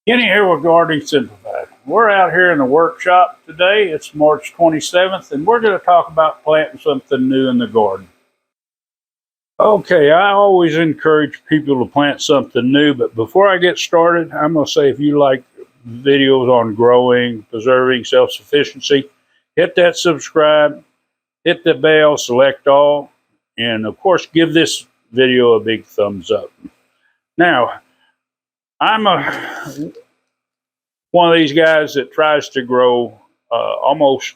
Kenny here with Gardening Simplified. We're out here in the workshop today. It's March 27th, and we're going to talk about planting something new in the garden. Okay, I always encourage people to plant something new, but before I get started, I'm going to say if you like videos on growing, preserving, self-sufficiency, hit that subscribe, hit the bell, select all, and of course, give this video a big thumbs up. Now, I'm one of these guys that tries to grow almost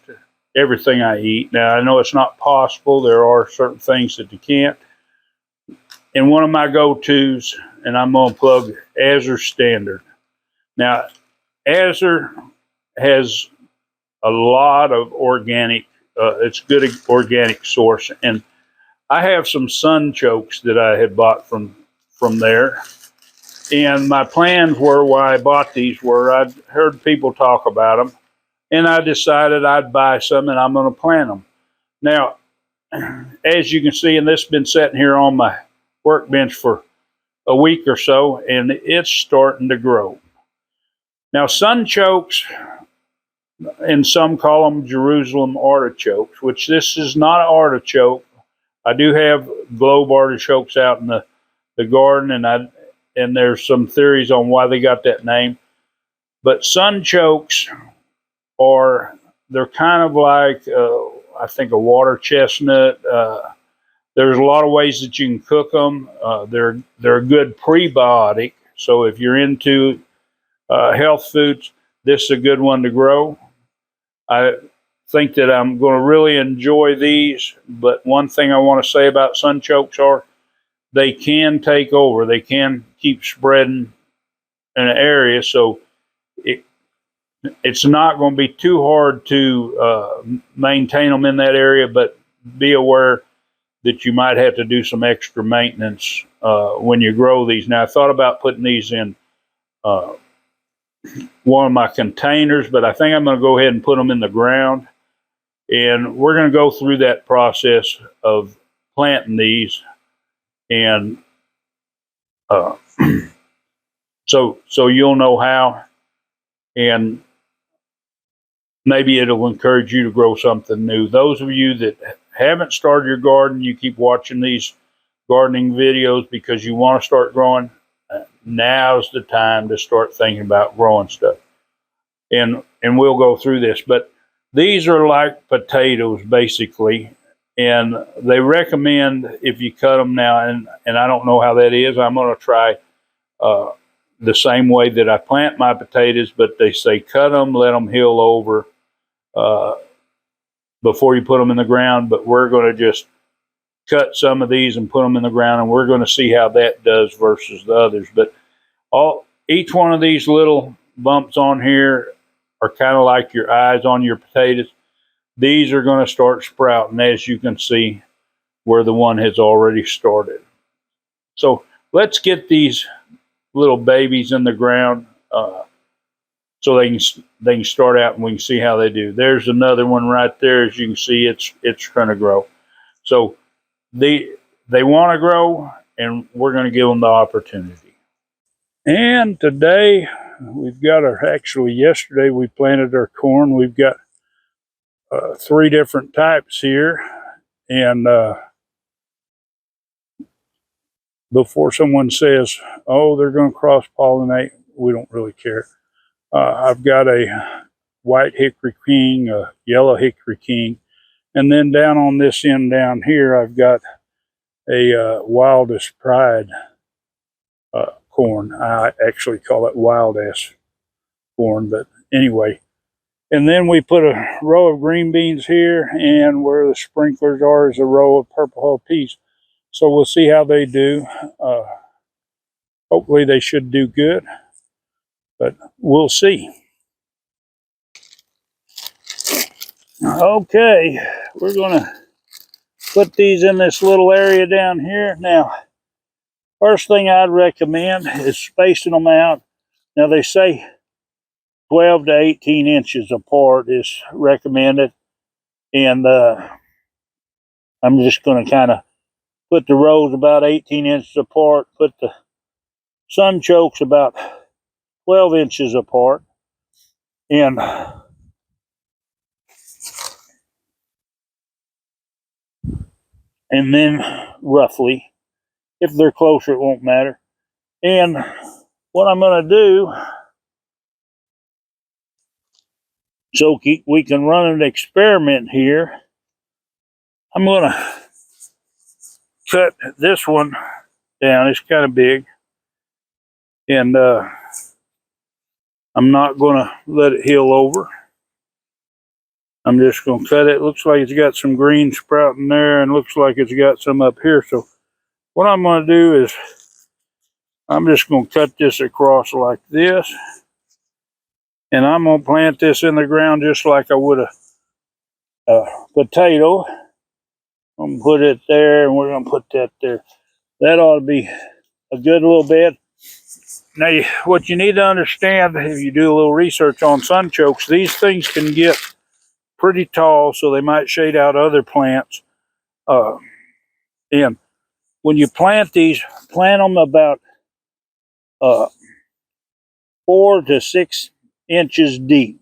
everything I eat. Now, I know it's not possible. There are certain things that you can't. And one of my go-tos, and I'm going to plug Azure Standard. Now, Azure has a lot of organic, it's good organic source. And I have some Sunchokes that I had bought from there. And my plans were, why I bought these were, I'd heard people talk about them, and I decided I'd buy some and I'm going to plant them. Now, as you can see, and this has been sitting here on my workbench for a week or so, and it's starting to grow. Now, sunchokes, and some call them Jerusalem artichokes, which this is not an artichoke. I do have globe artichokes out in the garden, and there's some theories on why they got that name. But sunchokes they're kind of like I think a water chestnut. There's a lot of ways that you can cook them. They're a good prebiotic. So if you're into health foods, this is a good one to grow. I think that I'm going to really enjoy these. But one thing I want to say about sunchokes are they can take over. They can keep spreading in an area, so it's not going to be too hard to maintain them in that area, but be aware that you might have to do some extra maintenance when you grow these. Now, I thought about putting these in one of my containers, but I think I'm going to go ahead and put them in the ground. And we're going to go through that process of planting these. And so you'll know how, and maybe it'll encourage you to grow something new. Those of you that haven't started your garden, you keep watching these gardening videos because you want to start growing. Now's the time to start thinking about growing stuff. And we'll go through this, but these are like potatoes basically, and they recommend if you cut them now, and I don't know how that is. I'm going to try the same way that I plant my potatoes, but they say cut them, let them heal over before you put them in the ground. But we're going to just cut some of these and put them in the ground, and we're going to see how that does versus the others. But each one of these little bumps on here are kind of like your eyes on your potatoes. These are going to start sprouting, as you can see where the one has already started. So let's get these little babies in the ground so they can start out and we can see how they do. There's another one right there. As you can see, it's going to grow. So they want to grow, and we're going to give them the opportunity. And today we've got actually yesterday we planted our corn. We've got 3 different types here, and before someone says, oh, they're going to cross pollinate, we don't really care. I've got a white hickory king, a yellow hickory king, and then down on this end down here, I've got a wildest pride corn. I actually call it wild ass corn, but anyway. And then we put a row of green beans here, and where the sprinklers are is a row of purple hull peas. So we'll see how they do. Hopefully they should do good, but we'll see. Okay, we're going to put these in this little area down here. Now, first thing I'd recommend is spacing them out. Now, they say 12 to 18 inches apart is recommended. And I'm just going to kind of put the rows about 18 inches apart, put the sunchokes about 12 inches apart. And then roughly, if they're closer, it won't matter. And what I'm going to do, so we can run an experiment here, I'm going to cut this one down. It's kind of big. And I'm not going to let it heal over. I'm just going to cut it. It looks like it's got some green sprouting there, and looks like it's got some up here. So what I'm going to do is I'm just going to cut this across like this. And I'm going to plant this in the ground just like I would a potato. I'm going to put it there, and we're going to put that there. That ought to be a good little bed. Now, what you need to understand, if you do a little research on sunchokes, these things can get pretty tall, so they might shade out other plants. And when you plant these, plant them about 4 to 6 inches deep.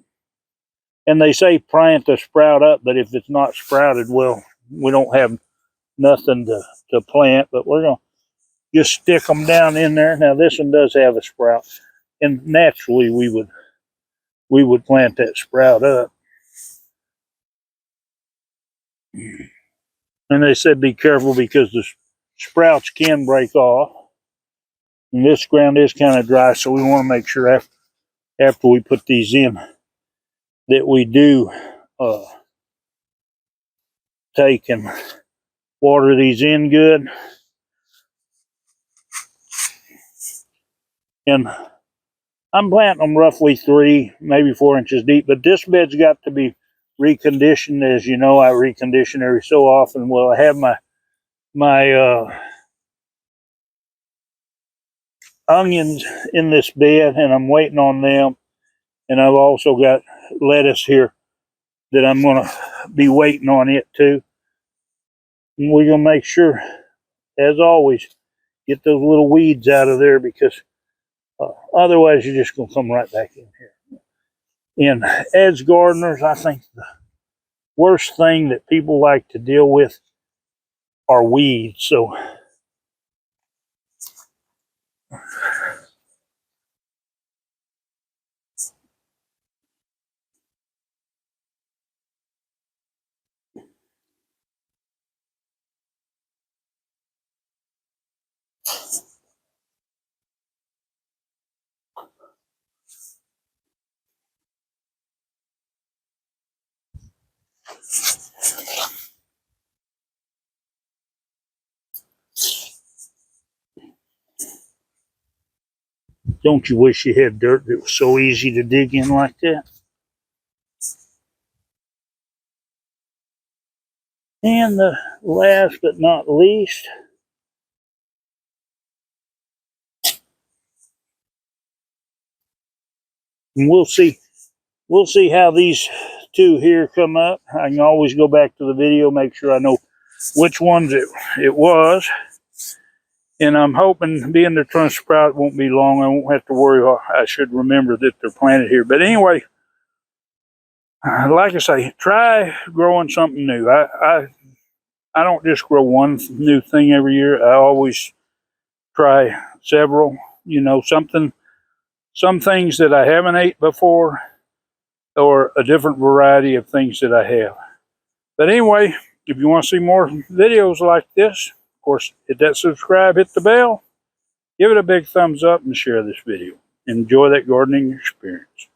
And they say plant the sprout up, but if it's not sprouted, well, we don't have nothing to plant. But we're going to just stick them down in there. Now, this one does have a sprout, and naturally we would plant that sprout up. And they said be careful because the sprouts can break off. And this ground is kind of dry, so we want to make sure after we put these in that we do take and water these in good. And I'm planting them roughly 3, maybe 4 inches deep, but this bed's got to be reconditioned. As you know, I recondition every so often. Well, I have my onions in this bed, and I'm waiting on them. And I've also got lettuce here that I'm going to be waiting on it too. And we're going to make sure, as always, get those little weeds out of there, because otherwise you're just going to come right back in here. And as gardeners, I think the worst thing that people like to deal with are weeds. So don't you wish you had dirt that was so easy to dig in like that? And the last but not least, and we'll see how these two here come up. I can always go back to the video, make sure I know which ones it was. And I'm hoping, being they're trying to sprout, won't be long. I won't have to worry. I should remember that they're planted here. But anyway, like I say, try growing something new. I don't just grow one new thing every year. I always try several. You know, some things that I haven't ate before, or a different variety of things that I have. But anyway, if you want to see more videos like this, of course, hit that subscribe, hit the bell, give it a big thumbs up, and share this video. Enjoy that gardening experience.